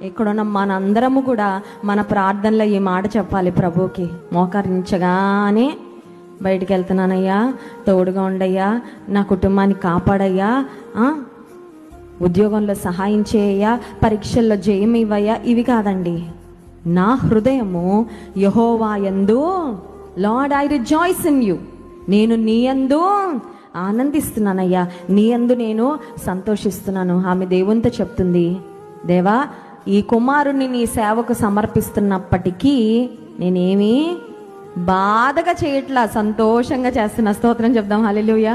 ఎక్కడున్న మనందరము కూడా మన ప్రార్థనలో ఈ మాట చెప్పాలి ప్రభుకి. మోకరించగానే బయటికి వెళ్తున్నానయ్యా, తోడుగా ఉండయ్యా, నా కుటుంబాన్ని కాపాడయ్యా, ఉద్యోగంలో సహాయం చేయయ్యా, పరీక్షల్లో జయం ఇవ్వయ్యా, ఇవి కాదండి. నా హృదయము యెహోవా యందు, lord I rejoice in you, నేను నీ యందు ఆనందిస్తున్నానయ్యా, నీ యందు నేను సంతోషిస్తున్నాను. ఆమె దేవునితో చెప్తుంది, దేవా ఈ కుమారుణ్ణి నీ సేవకు సమర్పిస్తున్నప్పటికీ నేనేమీ బాధగా చేయట్లా, సంతోషంగా చేస్తున్నా. స్తోత్రం చెప్దాం, హల్లెలూయా.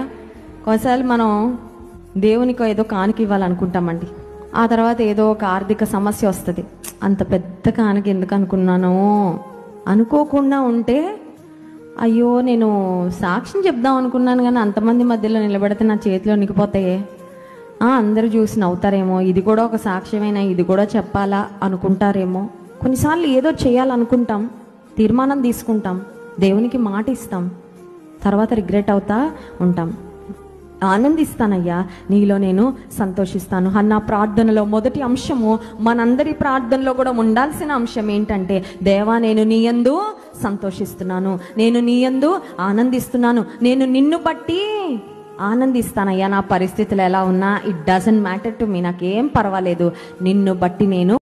కొన్నిసార్లు మనం దేవునికి ఏదో కానుక ఇవ్వాలనుకుంటామండి, ఆ తర్వాత ఏదో ఒక ఆర్థిక సమస్య వస్తుంది. అంత పెద్ద కానుక ఎందుకు అనుకున్నాను అనుకోకుండా ఉంటే, అయ్యో నేను సాక్ష్యం చెప్దాం అనుకున్నాను కానీ అంతమంది మధ్యలో నిలబడితే నా చేతిలో నిగిపోతాయే, అందరూ చూసి నవ్వుతారేమో, ఇది కూడా ఒక సాక్ష్యమేనా, ఇది కూడా చెప్పాలా అనుకుంటారేమో. కొన్నిసార్లు ఏదో చేయాలనుకుంటాం, తీర్మానం తీసుకుంటాం, దేవునికి మాట ఇస్తాం, తర్వాత రిగ్రెట్ అవుతా ఉంటాం. ఆనందిస్తానయ్యా, నీలో నేను సంతోషిస్తాను. నా ప్రార్థనలో మొదటి అంశము, మనందరి ప్రార్థనలో కూడా ఉండాల్సిన అంశం ఏంటంటే, దేవా నేను నీ యందు సంతోషిస్తున్నాను, నేను నీ యందు ఆనందిస్తున్నాను, నేను నిన్ను బట్టి ఆనందిస్తానయ్యా. నా పరిస్థితులు ఎలా ఉన్నా it doesn't matter to me, నాకేం పర్వాలేదు, నిన్ను బట్టి నేను